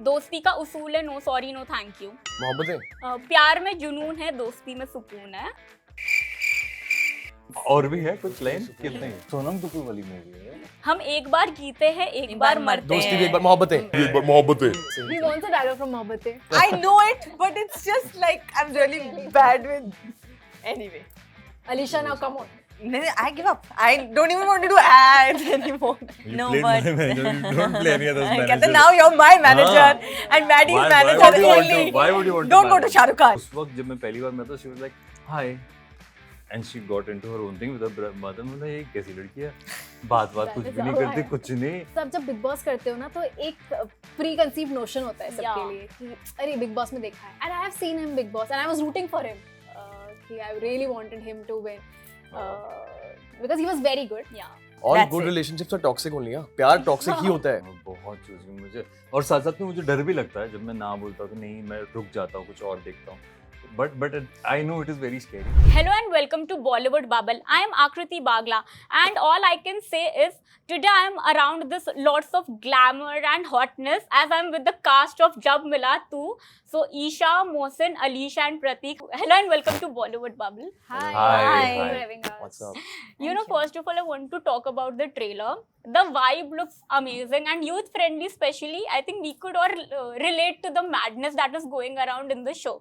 दोस्ती का उसूल है no sorry no thank you. मोहब्बतें प्यार में जुनून है, दोस्ती में सुकून है। और भी है कुछ लाइन कितने? सोनम कपूर वाली मूवी है। हम एक बार जीते हैं, एक बार मरते दोस्ती भी हैं। एक बार Mohabbatein He wants a dialogue from Mohabbatein. I know it, but it's just like I'm really bad with. Anyway, Alisha, now come on. I give up. I don't even want to do ads anymore. No, but don't play any other manager. कहते now you're my manager and Maddie's manager only. Why would you want to? Don't go to Shah Rukh Khan. उस वक्त जब मैं पहली बार मिला, she was like, hi. And she got into her own thing with her mother. बोला ये कैसी लड़की है, बात कुछ भी नहीं करती, कुछ नहीं। सब जब बिग बॉस करते हो ना तो एक प्री कंसीव नोशन होता है सबके लिए कि अरे बिग बॉस में देखा है, and I have seen him Bigg Boss and I was rooting for him कि I really wanted him to win because he was very good. All good relationships are toxic only, yeah. प्यार toxic ही होता है। बहुत choosing मुझे, और साथ साथ में मुझे डर भी लगता है जब मैं ना बोलता हूँ कि नहीं मैं रुक जाता हूँ, कुछ और देखता हूँ। But I know it is very scary. Hello and welcome to Bollywood Bubble. I am Aakruti Bagla and all I can say is today I am around this lots of glamour and hotness as I am with the cast of Jab Mila Tu. So Eisha, Mohsin, Alisha and Pratick. Hello and welcome to Bollywood Bubble. Hi. Thank you for having us. What's up? You know, first of all, I want to talk about the trailer. The vibe looks amazing and youth friendly, especially. I think we could all relate to the madness that is going around in the show.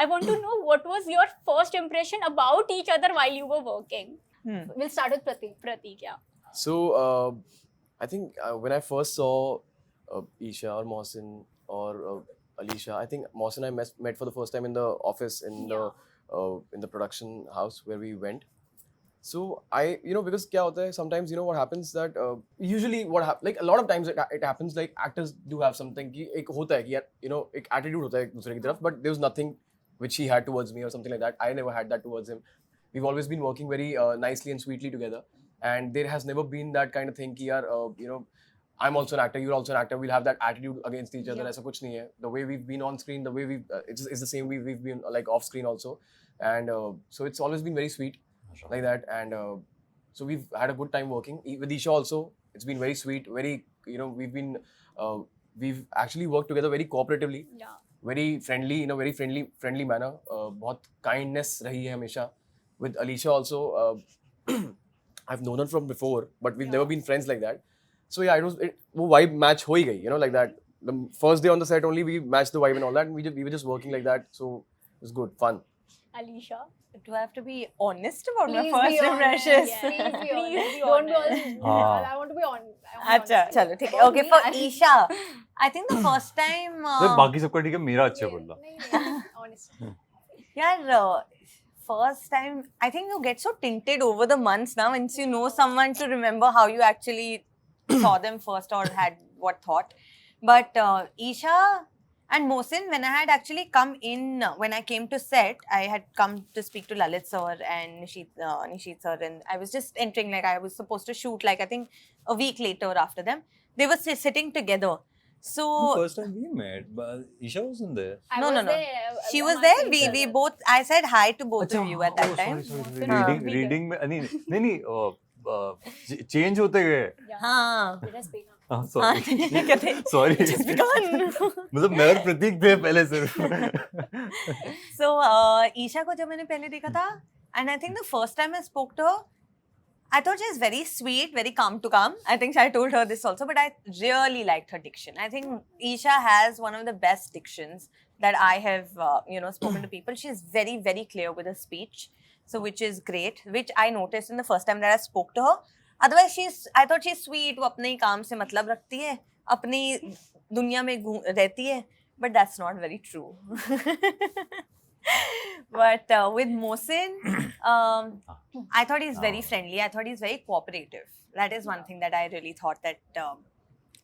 I want to know what was your first impression about each other while you were working. We'll start with Pratik. Pratik, yeah. So I think when I first saw Isha or Mohsin or Alisha, I think Mohsin I met for the first time in the office in the production house where we went. So I, because क्या होता है sometimes what happens that usually like a lot of times it happens like actors do have something कि एक होता है कि यार एक attitude होता है एक दूसरे की तरफ, but there was nothing which he had towards me or something like that. I never had that towards him. We've always been working very nicely and sweetly together, and there has never been that kind of thing कि यार I'm also an actor, you're also an actor, we'll have that attitude against each other. ऐसा कुछ नहीं है. The way we've been on screen, the way it's the same way we've been like off screen also, and so it's always been very sweet like that, and so we've had a good time working with Isha also. It's been very sweet, very we've actually worked together very cooperatively. Yeah. Very friendly, in a very friendly manner. बहुत kindness रही है हमेशा. With Alisha also, I've known her from before, but we've never been friends like that. So yeah, वो vibe match हो ही गई, like that. The first day on the set only we matched the vibe and all that, and we were just working like that. So it was good, fun. Alisha. Do I have to be honest about my Please first be honest. impressions? Please be honest. Please be Don't be honest. honest. I want to be honest. अच्छा चलो ठीक है. Okay, for Isha, I think the first time. बाकी सबका ठीक है, मेरा अच्छा बोल रहा। Honest. यार first time I think you get so tinted over the months now once you know someone to remember how you actually saw them first or had what thought. But Isha and Mohsin, when I had actually come in, when I came to set, I had come to speak to Lalit sir and Nishit sir, and I was just entering, like I was supposed to shoot like I think a week later after them. They were sitting together. So First time we met, but Isha wasn't there. I No, was no, no. there, She on was my there. seat. We both. I said hi to both of you at that time. Sorry. Reading में नहीं change होते गए। हाँ. Let us speak now. हाँ, sorry. कहते Sorry. just begun. मतलब मैं और प्रतीक थे पहले से। So Isha को जब मैंने पहले देखा था, and I think the first time I spoke to her, I thought she was very sweet, very calm to calm. I think I told her this also, but I really liked her diction. I think Isha has one of the best dictions that I have, spoken to people. She is very, very clear with her speech, so which is great, which I noticed in the first time that I spoke to her. Otherwise, I thought she's sweet, वो अपने ही काम से मतलब रखती है, अपनी दुनिया में रहती है, but that's not very true. But with Mohsin, I thought he's very friendly. I thought he's very cooperative. That is one thing that I really thought that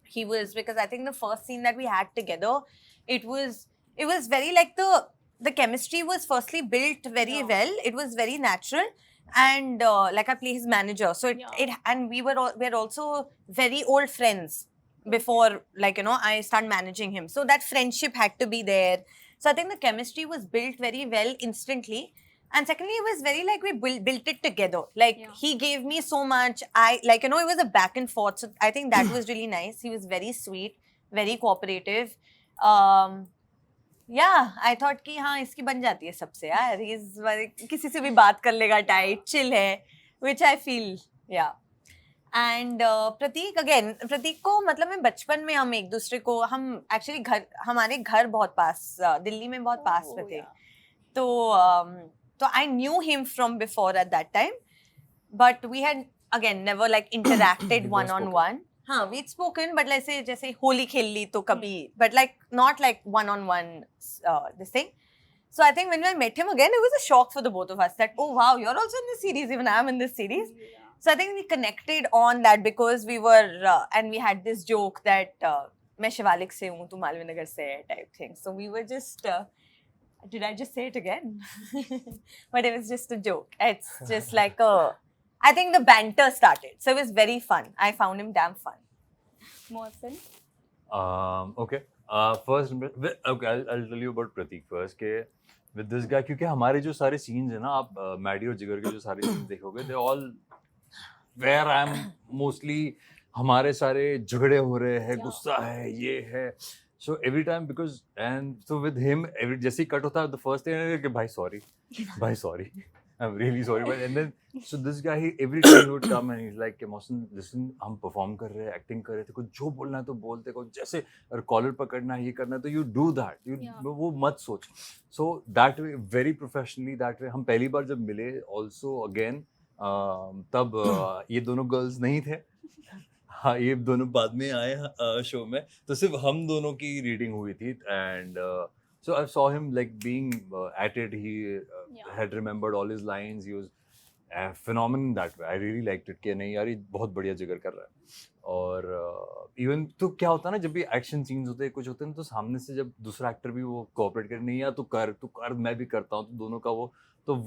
he was, because I think the first scene that we had together, it was very like the chemistry was firstly built very well. It was very natural, and like I play his manager, so and we're also very old friends before, like I start managing him. So that friendship had to be there. So I think the chemistry was built very well instantly. And secondly, it was very like we built it together. Like he gave me so much. It was a back and forth. So I think that was really nice. He was very sweet, very cooperative. Yeah, I thought कि हाँ इसकी बन जाती है सबसे यार, किसी से भी बात कर लेगा, टाइट चिल है, which I feel, yeah. And Prateek again, Prateek को मतलब मैं बचपन में हम एक दूसरे को हम actually हमारे घर बहुत पास दिल्ली में बहुत पास में थे, तो I knew him from before at that time, but we had again never like interacted one on one. हाँ, we'd spoken, but like जैसे होली खेल ली तो कभी, but like not like one on one this thing. So I think when I met him again, it was a shock for the both of us that, oh wow, you're also in this series, even I'm in this series. So I think we connected on that because we were, and we had this joke that मैं शिवालिक से हूँ, तू मालवीय नगर से है type thing. So we were just, did I just say it again? But it was just a joke. It's just like I think the banter started. So it was very fun. I found him damn fun. Mohsin. Okay. First, okay, I'll tell you about Pratik first. के with this guy, क्योंकि हमारे जो सारे scenes हैं ना, आप Maddie और जिगर के जो सारे scenes देखोगे, they all where I'm mostly हमारे सारे झगड़े हो रहे हैं, गुस्सा है, ये है. So every time because and so with him, जैसे ही cut होता है, the first thing है कि भाई sorry. I'm really sorry, but and then so this guy every time he would come and he's like, Mohsin, listen, हम perform कर रहे हैं, acting कर रहे थे, कुछ जो बोलना है तो बोलते, कुछ जैसे अगर कॉलर पकड़ना है, ये करना है तो you do that, वो मत सोच. So that way, very professionally that way, हम पहली बार जब मिले also again, तब ये दोनों girls नहीं थे. हाँ, ये दोनों बाद में आए शो में, तो सिर्फ हम दोनों की रीडिंग हुई थी. And so I saw him like being at it. He had remembered all his lines. He was a phenomenon that way. I really liked it. कि नहीं यार ये बहुत बढ़िया जिगर कर रहा है. और even तो क्या होता है ना, जब भी एक्शन सीन्स होते हैं, कुछ होते हैं, तो सामने से जब दूसरा एक्टर भी वो कोऑपरेट करे, नहीं यार तू कर मैं भी करता हूँ, तो दोनों का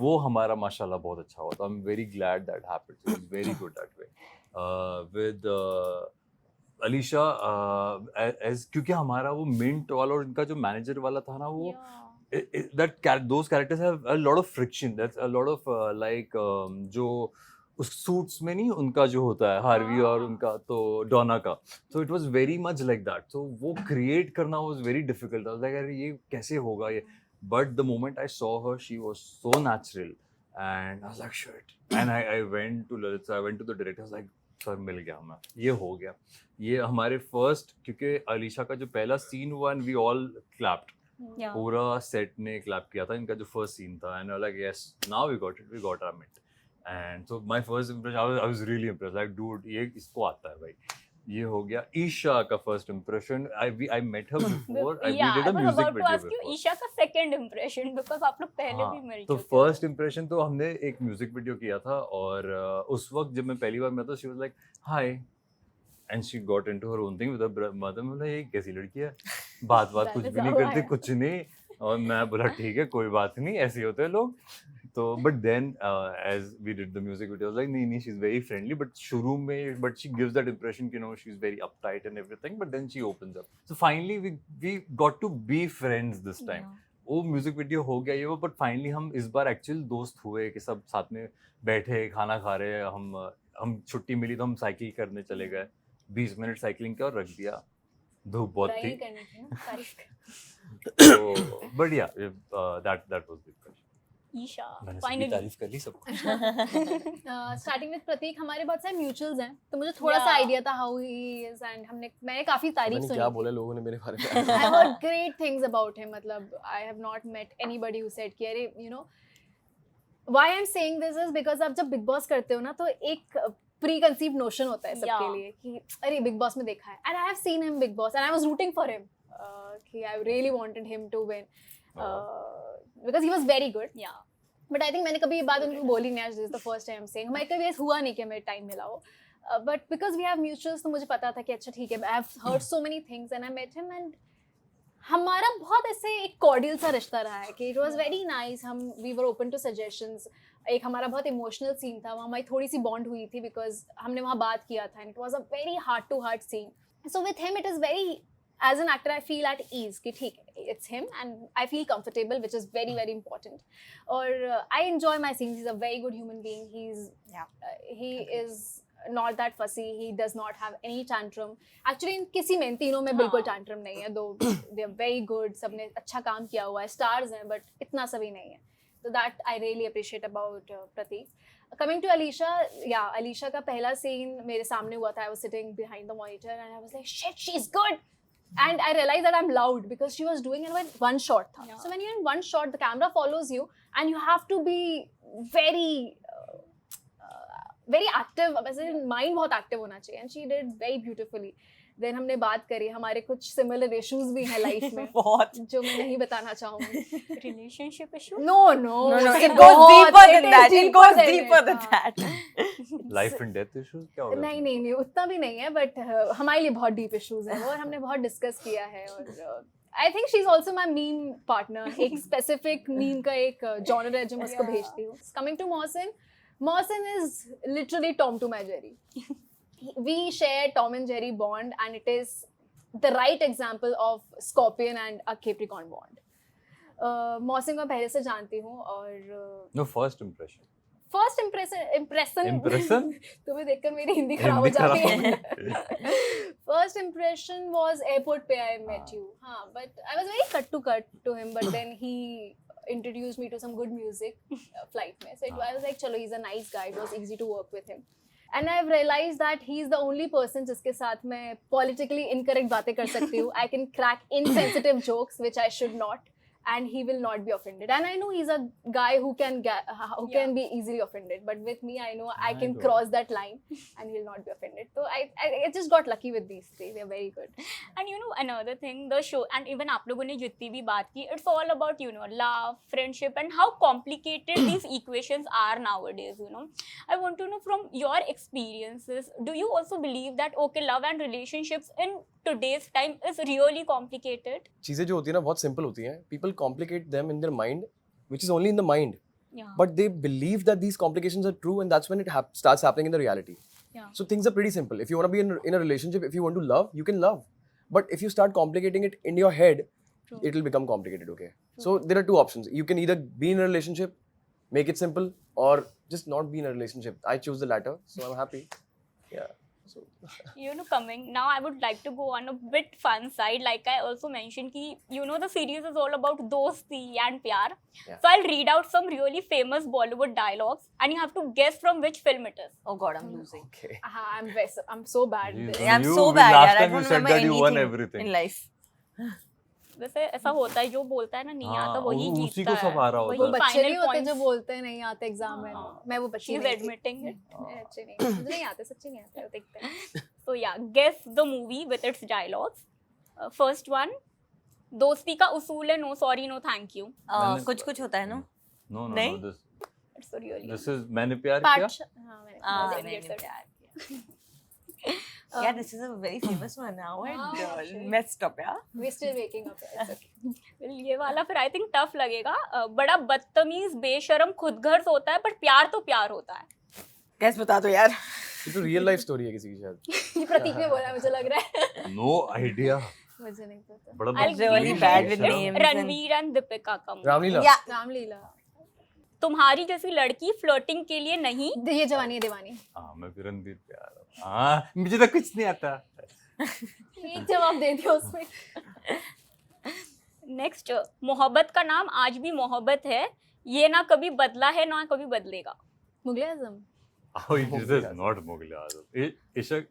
वो हमारा माशाल्लाह बहुत अच्छा हुआ. तो I'm very glad that happened. It was very good that way. With Alisha, क्योंकि हमारा वो मिंट वाला और इनका जो मैनेजर वाला था ना, वो those characters have a lot of friction. That's a lot of like जो उस सूट्स में नहीं उनका जो होता है हार्वी और उनका तो डोना का, so it was very much like that. So वो create करना was very difficult. I was like अरे ये कैसे होगा ये, but the moment I saw her, she was so natural and I was like shit. And I went to Lalitha, I went to the director, I was like sir मिल गया हमें, ये हो गया. ये हमारे फर्स्ट, क्योंकि अलीशा का जो पहला सीन हुआ एंड वी ऑल क्लैप्ड, पूरा सेट ने क्लैप किया था इनका जो फर्स्ट सीन था. And like yes now we got our meet. And so my first impression, I was really impressed, like dude ये इसको आता है भाई. ये हो गया. ईशा का first impression, I met her before, we did a music video. Isha का सेकंड इंप्रेशन, बिकॉज़ आप लोग पहले भी मिल चुके. तो फर्स्ट इंप्रेशन तो हमने एक म्यूजिक वीडियो किया था, और उस वक्त जब मैं पहली बार मिला, she was like hi, and she got into her own thing with her mother. मतलब ये कैसी लड़की है, बात कुछ भी नहीं करती, कुछ नहीं. और मैं बोला ठीक है कोई बात नहीं, ऐसे होते हैं लोग. तो but then as we did the music video, like नहीं she is very friendly, but शुरू में but she gives that impression कि no she is very uptight and everything, but then she opens up. So finally we got to be friends this time. वो music video हो गया ये वो, but finally हम इस बार एक्चुअल दोस्त हुए कि सब साथ में बैठे खाना खा रहे. हम छुट्टी मिली तो हम साइकिल करने चले गए, 20 मिनट साइकिलिंग किया और रख दिया. धूप बहुत थी. But yeah that was the Isha finally तारीफ कर ली सबको. स्टार्टिंग विद प्रतीक हमारे बहुत सारे म्यूचुअल्स हैं, तो मुझे थोड़ा सा आइडिया था हाउ ही इज, एंड मैंने काफी तारीफ सुनी. क्या बोले लोगों ने मेरे बारे में. I heard great things about him. मतलब I have not met anybody who said कि अरे you know why I'm saying this is because आप जब बिग बॉस करते हो ना, तो एक प्री कंसीव नोशन होता है सबके लिए कि अरे बिग बॉस में देखा है, and I have seen him Bigg Boss and I was rooting for him कि I really wanted him to win because he was very good. But I think मैंने कभी ये बात उनको बोली नहीं, आज this is the first time saying. हमें कभी ऐसा हुआ नहीं कि हमें टाइम मिला हो, but because we have mutuals, तो मुझे पता था कि अच्छा ठीक है, I have heard so many things and I met him, and हमारा बहुत ऐसे एक कॉर्डियल सा रिश्ता रहा है कि इट वाज वेरी नाइस. हम we were open to suggestions. एक हमारा बहुत इमोशनल सीन था, वहाँ हमारी थोड़ी सी बॉन्ड हुई थी बिकॉज हमने वहाँ बात किया था, and it was a very heart to heart scene. So with him it is very, as an actor I feel at ease कि ठीक है, it's him and I feel comfortable, which is very very important. Or I enjoy my scenes. He's a very good human being. He is not that fussy. He does not have any tantrum. Actually, इन किसी में इन तीनों में बिल्कुल tantrum नहीं है. Though they are very good. सबने अच्छा काम किया हुआ है. Stars हैं, but इतना सभी नहीं है. So that I really appreciate about Prateek. Coming to Alisha, yeah, Alisha का पहला scene मेरे सामने हुआ था. I was sitting behind the monitor and I was like, shit, she's good. And I realized that I'm loud because she was doing it with one shot. Tha. So when you're in one shot, the camera follows you and you have to be very active. वैसे mind बहुत active होना चाहिए. And she did very beautifully. Then हमने बात करी हमारे कुछ similar issues भी हैं life में बहुत जो मैं नहीं बताना चाहूँगी. Relationship issue? No. It goes deeper than that. It goes deeper than that. Life and death issues क्या होगा? नहीं उतना भी नहीं है बट हमारे लिए बहुत डीप इश्यूज हैं वो और हमने बहुत डिस्कस किया है और I think she is also my meme partner. एक स्पेसिफिक मीम का एक जॉनर है जो मैं उसको भेजती हूँ. Coming to Mohsin is literally Tom to my Jerry. We share Tom and Jerry bond and it is the right example of Scorpion and a Capricorn bond. Mohsin को पहले से जानती हूँ और नो फर्स्ट इंप्रेशन तुम्हें देखकर मेरी हिंदी खराब हो जाती है. First impression was airport पे I met you. हाँ, but I was very cut to him. But then he introduced me to some good music flight में. So I was like, चलो, he's a nice guy. It was easy to work with him. And I've realized that he's the only person जिसके साथ मैं politically incorrect बातें कर सकती हूँ. I can crack insensitive jokes which I should not. And he will not be offended. And I know he's a guy who can be easily offended. But with me, I know I can cross that line, and he'll not be offended. So I just got lucky with these three. They're very good. And you know another thing, the show and even आप लोगों ने जितनी भी बात की, it's all about love, friendship, and how complicated these equations are nowadays. I want to know from your experiences, do you also believe that love and relationships in today's time is really complicated? चीजें जो होती है ना बहुत simple होती हैं. People complicate them in their mind, which is only in the mind. Yeah. But they believe that these complications are true, and that's when it starts happening in the reality. Yeah. So things are pretty simple. If you want to be in a relationship, if you want to love, you can love. But if you start complicating it in your head, True. it will become complicated. Okay. So there are two options. You can either be in a relationship, make it simple, or just not be in a relationship. I choose the latter, so I'm happy. Yeah. So. Coming now, I would like to go on a bit fun side. Like I also mentioned, the series is all about dosti and pyar. Yeah. So I'll read out some really famous Bollywood dialogues, and you have to guess from which film it is. Oh God, I'm losing. Okay. I'm so bad at this. Yeah, I'm so bad. Last I time don't you said remember that you won anything everything in life. वैसे ऐसा होता है जो बोलता है ना नहीं आता वही उसी जीतता को है. सब आ रहा वही होता वो बच्चे final नहीं होते points. जो बोलते हैं नहीं आते एग्जाम में. मैं वो बच्ची She's नहीं थी. admitting it. मैं अच्छे नहीं, मुझे नहीं आते, सच्ची नहीं आते, देखते हैं. So yeah, guess the movie with its dialogues. First one, दोस्ती का उसूल है no sorry no thank you. कुछ होता है ना? No, नहीं? It's so really. this is मैंने प्यार किया. हाँ, मैंने प्यार किया. Yeah, this is a very famous one now. And messed up, yeah. We're still waking up. It's okay. Well, ये वाला फिर I think tough लगेगा. बड़ा बदतमीज बेशरम खुदगर्ज होता है पर प्यार तो प्यार होता है. Guess बता दो यार. ये तो रियल लाइफ स्टोरी है किसी की शायद. ये प्रतीक ने बोला, मुझे लग रहा है. No idea. मुझे नहीं पता. बड़ा I'll give really you bad with it's names Ranveer and Deepika का movie. रामलीला. Yeah. रामलीला. तुम्हारी जैसी लड़की फ्लर्टिंग के लिए नहीं. ये जवानी है दीवानी. हाँ मैं भी रणवीर प्यार. हाँ मुझे तो कुछ नहीं आता. एक जवाब दे दिया उसमें. नेक्स्ट, मोहब्बत का नाम आज भी मोहब्बत है. ये ना कभी बदला है ना कभी बदलेगा. मुगले आजम. Oh, this is not Mughal Azam. इश्क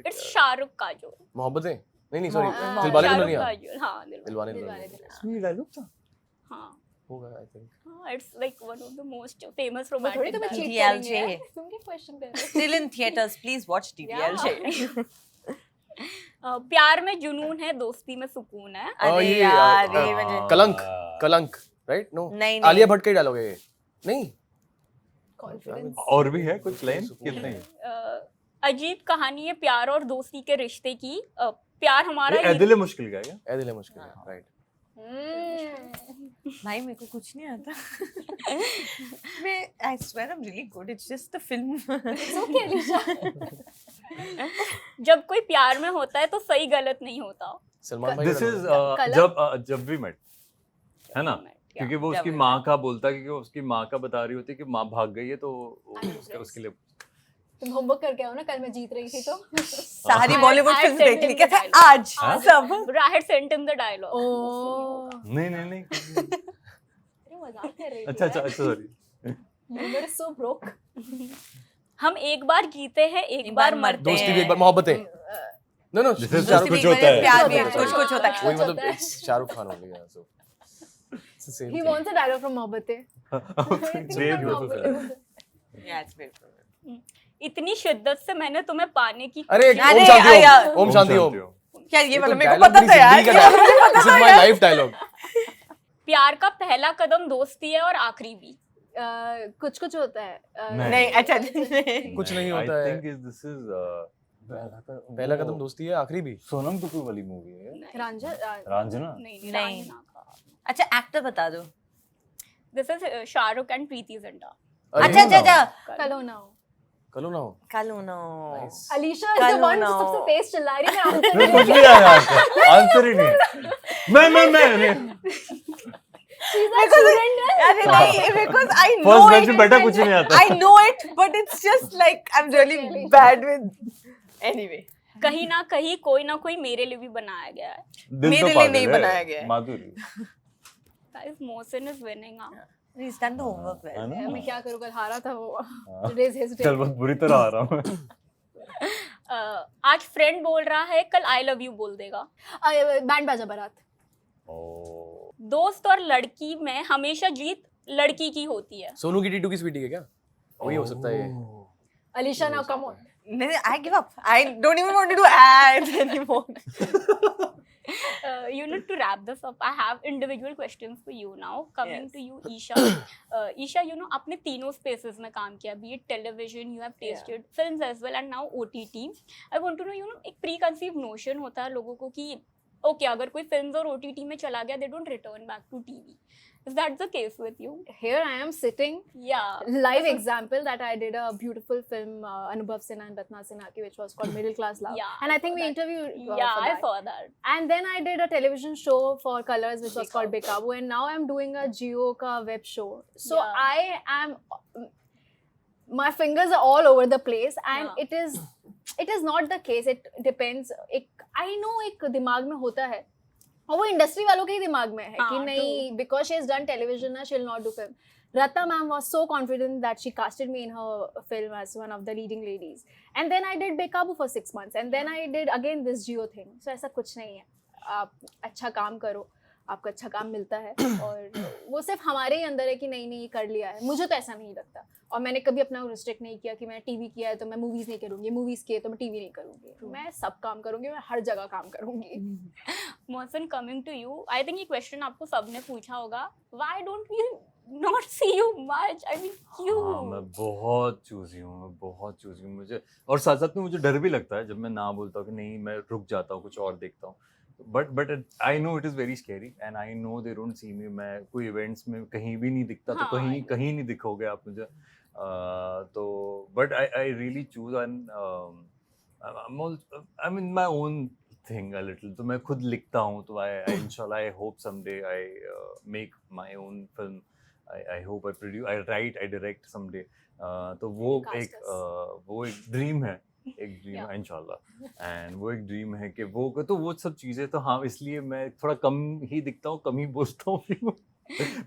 इट्स शाहरुख का जो. मोहब्बतें नहीं सॉरी हाँ, दिलवाले शाहरुख दुल्हनिया. का जो. हाँ दिलवाले दिलवाले दुल्हनिया. इसमें डायलॉग था. हाँ. होगा I think. It's like one of the most famous थोड़ी romantic तो मैं dialogues. cheat DLJ. करेंगे. तुम क्या क्वेश्चन कर रहे हो? Still in theaters, please watch DDLJ. प्यार में जुनून है दोस्ती में सुकून है. अरे ये, यार ये मुझे कलंक राइट. नो नहीं आलिया भट्ट का ही डायलॉग है ये. नहीं Confidence. और भी है कुछ लाइन कितने हैं? अजीब कहानी है प्यार और दोस्ती के रिश्ते की. प्यार हमारा ये दिल मुश्किल का है क्या? ए दिल है मुश्किल है राइट. भाई मेरे को कुछ नहीं आता. मैं I swear I'm really good. It's just the film. It's okay, Alisha. जब कोई प्यार में होता है तो सही गलत नहीं होता. सलमान भाई. दिस इज जब वी मेट है ना. क्योंकि वो उसकी माँ का बोलता है, क्योंकि उसकी माँ का बता रही होती है कि माँ भाग गई है तो उसके लिए तुम होमवर्क करके आओ ना, कल मैं जीत रही थी तो. सारी बॉलीवुड I फिल्म sent देख ली him क्या the dialogue. आज हाँ? सब. I had sent him the dialogue. Oh. नहीं अरे मजाक कर रही थी. अच्छा sorry. Humor is so broke. हम एक बार जीते हैं, एक बार मरते दोस्ती भी हैं. एक बार, मोहब्बत है. No, This is शाहरुख कुछ दोस्ती भी होता है. प्यार भी कुछ कुछ होता है. वही मतलब it's शाहरुख खान हो गया. So it's the same He thing. wants a dialogue from Mohabbatein. Yeah, it's beautiful. इतनी शिद्दत से मैंने तुम्हें पाने की अरे अरे, ओम शांति यार. ओम शांति ओम. क्या ये ये वाला तो मेरे को dialogue पता मेरी था यार. जिंदगी का dialogue. This is my life dialogue. प्यार का पहला कदम दोस्ती है और आखिरी भी. कुछ कुछ होता है. नहीं अच्छा. कुछ नहीं होता है. I think this is पहला कदम दोस्ती है, आखिरी भी. सोनम कपूर वाली मूवी है. रांझना. नहीं नहीं. रांझना का. अच्छा एक्टर बता दो. This is Shahrukh and Preity Zinta. अच्छा. कलो ना हो. कलो ना हो. कालू नो. Nice. Alicia is the कलो one ना जो हो. सबसे तेज चिल्ला रही है. मैं कुछ भी आंसर ही नहीं. मैं अरे नहीं, because I know first bench it. में बैठा कुछ नहीं आता. I know it, but it's just like I'm really bad with. Anyway. कहीं ना कहीं कोई ना कोई मेरे लिए भी बनाया गया है. दिल मेरे तो लिए पागल नहीं है. बनाया गया है. माधुरी. Guys, Mohsin is winning. He's done the homework well. है ना? मैं क्या करूँ, कल हारा था वो. हाँ. Today is his day. चल बहुत बुरी तरह आ रहा हूँ. आज फ्रेंड बोल रहा है, कल आई लव यू बोल देगा. बैंड बाजा बारात. दोस्त और लड़की में हमेशा जीत लड़की की होती है. सोनू की टीटू की स्वीटी है क्या? वही हो सकता है ये. Alisha, now come on. I give up. I don't even want to do ads anymore. You need to wrap this up. I have individual questions for you now. Coming Yes. to you, Eisha. Eisha, you know, आपने तीनों spaces में काम किया. Be it television, you have tasted films as well, and now OTT. I want to know, you know, एक preconceived notion होता है लोगों को कि okay, अगर कोई films और OTT में चला गया, they don't return back to TV. Is that the case with you? Here I am sitting. Yeah. Live example that I did a beautiful film, Anubhav Sinha and Ratna Sinha ki, which was called Middle Class Love. Yeah, And I think I we saw interviewed Yeah, for I that. saw that. And then I did a television show for Colors, which was called Bekabu, and now I'm doing a Jio ka web show. So Yeah. I am, my fingers are all over the place, and Yeah. it is not the case. It depends. I know एक दिमाग में होता है, और वो industry वालों के ही दिमाग में है कि नहीं, because she has done television ना, she will not do film. Ratna ma'am was so confident that she casted me in her film as one of the leading ladies. And then I did Bekabu for 6 months. And then I did again this Jio thing. So ऐसा कुछ नहीं है. आप अच्छा काम करो, आपको अच्छा काम मिलता है. और वो सिर्फ हमारे ही अंदर है कि नहीं ये कर लिया है. मुझे तो ऐसा नहीं लगता. और मैंने कभी अपना रिस्ट्रिक्ट नहीं किया कि मैं टीवी किया है तो मैं मूवीज़ नहीं करूँगी, मूवीज़ किए तो मैं टीवी नहीं करूँगी. मैं सब काम करूँगी, मैं हर जगह काम करूँगी. Mohsin, coming to you, I think ये question आपको सबने पूछा होगा. Why don't we not see you much? I mean, क्यों? हाँ, मैं बहुत चूजी हूँ. मुझे और साथ साथ में मुझे डर भी लगता है जब मैं ना बोलता हूँ कि नहीं, मैं रुक जाता हूँ, कुछ और देखता हूँ. But I know it is very scary and I know they don't see me. मैं कोई इवेंट्स में कहीं भी नहीं दिखता, तो कहीं नहीं दिखोगे आप मुझे. तो but I really choose and I'm in my own thing a little. तो मैं खुद लिखता हूँ, तो I inshallah I hope someday I make my own film. I hope I produce, I write, I direct someday. तो वो एक dream है. एक ड्रीम है इंशाल्लाह. एंड वो एक ड्रीम है कि वो सब चीज़ें, तो हाँ, इसलिए मैं थोड़ा कम ही दिखता हूँ, कम ही बोलता हूँ.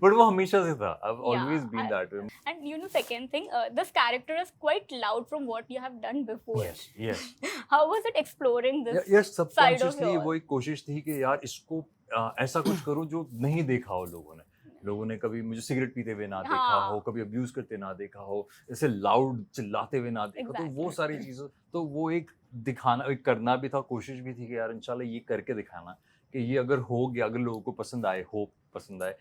बट वो हमेशा से था. I've always been that way. And you know, second thing, this character is quite loud from what you have done before. Yes. How was it exploring this Yes, side of subconsciously yours? वो एक कोशिश थी कि यार इसको ऐसा कुछ करूँ जो नहीं देखा हो लोगों ने कभी मुझे सिगरेट पीते हुए ना देखा हो, कभी अब्यूज करते ना देखा हो, ऐसे लाउड चिल्लाते हुए ना देखा. तो वो सारी चीज़ें, तो वो एक दिखाना, एक करना भी था, कोशिश भी थी कि यार इंशाल्लाह ये करके दिखाना कि ये अगर हो गया, अगर लोगों को पसंद आए, पसंद आए,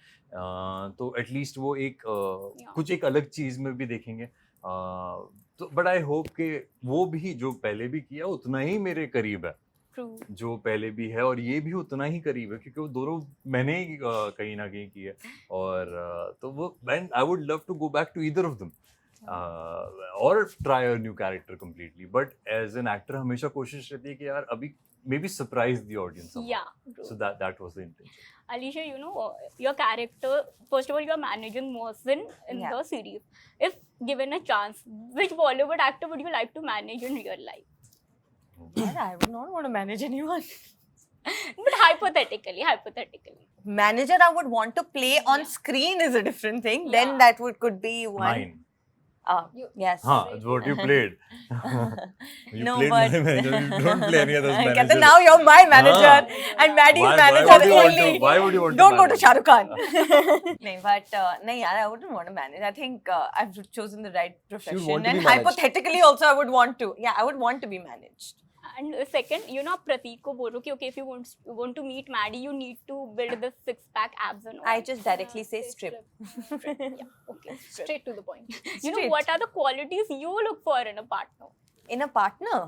तो एटलीस्ट वो एक कुछ एक अलग चीज़ में भी देखेंगे. तो बट आई होप कि वो भी जो पहले भी किया उतना ही मेरे करीब है. जो पहले भी है और ये भी उतना ही करीब है, क्योंकि वो दोनों मैंने ही कहीं ना कहीं की है. और तो वो I would love to go back to either of them और try a new character completely. But as an actor हमेशा कोशिश रहती है कि यार अभी maybe surprise the audience somehow. Yeah. True. So that was the intention. Alisha, you know, your character, first of all, you're managing Mohsin in Yeah. the series. If given a chance, which Bollywood actor would you like to manage in real life? Well, I would not want to manage anyone. But hypothetically. Manager I would want to play on screen is a different thing. Yeah. Then that could be one. Mine. Yes. Huh, it's what you played. You No, played but- my manager. You don't play any other's कहते, manager. now you're my manager and Maddie's Why manager would you want only. to? Why would you want Don't to go to Shah Rukh Khan. manage? No, I wouldn't want to manage. I think I've chosen the right want profession. to And be managed. hypothetically also I would want to. Yeah, I would want to be managed. And second, you know, Prateek ko bol rahe ho ki okay, if you want to meet Maddie, you need to build the six-pack abs and all. I just directly say strip. Yeah, okay. Straight to the point. You know, what are the qualities you look for in a partner? In a partner?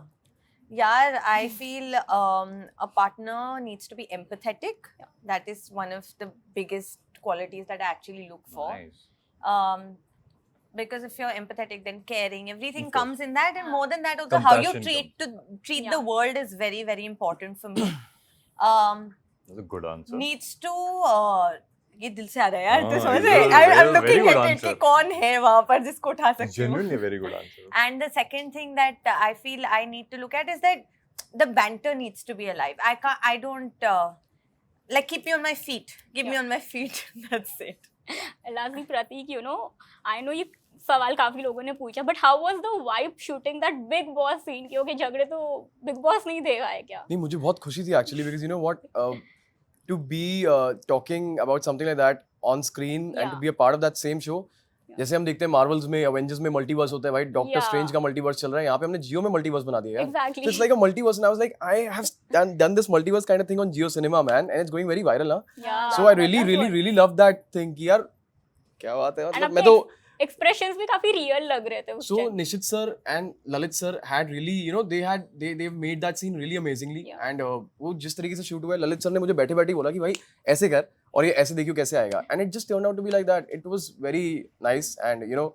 Yeah, I feel a partner needs to be empathetic. That is one of the biggest qualities that I actually look for. Nice. Because if you're empathetic, then caring, everything Of course. comes in that, and more than that, also how you Compassion treat Yeah. the world is very, very important for me. That's a good answer. Needs to ये दिल से आ रहा है यार, तो हाँ, समझ ये रहे? तो I'm very looking good at it answer. कि कौन है वहाँ पर जिसको उठा सकती हूँ. Genuinely a very good answer. And the second thing that I feel I need to look at is that the banter needs to be alive. I don't like keep me on my feet. Keep me on my feet. That's it. Lastly, Prateek, you know, I know ये सवाल काफी लोगों ने पूछा, but how was the vibe shooting that Bigg Boss scene? क्योंकि झगड़े तो Bigg Boss नहीं देगा है क्या? नहीं, मुझे बहुत खुशी थी actually because you know what, to be talking about something like that on screen and to Yeah. be a part of that same show. जैसे हम देखते हैं मार्वल्स में, एवेंजर्स में मल्टीवर्स होता है भाई, डॉक्टर Yeah. स्ट्रेंज का मल्टीवर्स चल रहा है, यहाँ पे हमने जियो में मल्टीवर्स बना दिया यार. Exactly. So it's like a multiverse and I was like, I have done this multiverse kind of thing on Jio Cinema, man, and it's going very viral, huh? Yeah. So I really love that thing कि यार क्या बात है, And मतलब मैं अपने तो expressions भी काफी real लग रहे थे उस So time. Nishit sir and Lalit sir had really, you know, they've made that scene really amazingly. Yeah. And वो जिस तरीके से shoot हुआ है, Lalit sir ने मुझे बैठे बैठे बोला कि भाई ऐसे कर और ये ऐसे देखियो कैसे आएगा. And it just turned out to be like that. It was very nice and you know,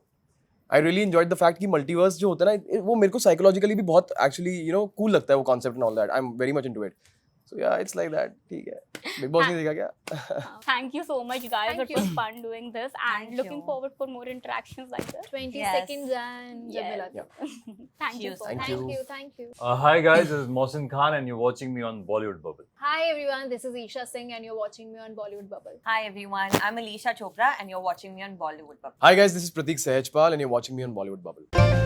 I really enjoyed the fact कि multiverse जो होता है ना, वो मेरे को psychologically भी बहुत actually, you know, cool लगता है वो concept and all that. I'm very much into it. So yeah, it's like that. ठीक है. Bigg Boss नहीं देखा क्या? Thank you so much, guys. Thank It was fun doing this and Thank looking you. forward for more interactions like this. 22nd and Jab Mila Tu. Thank you so Thank much. you. Thank you. Hi guys, this is Mohsin Khan and you're watching me on Bollywood Bubble. Hi everyone, this is Eisha Singh and you're watching me on Bollywood Bubble. Hi everyone, I'm Alisha Chopra and you're watching me on Bollywood Bubble. Hi guys, this is Pratick Sejpal and you're watching me on Bollywood Bubble.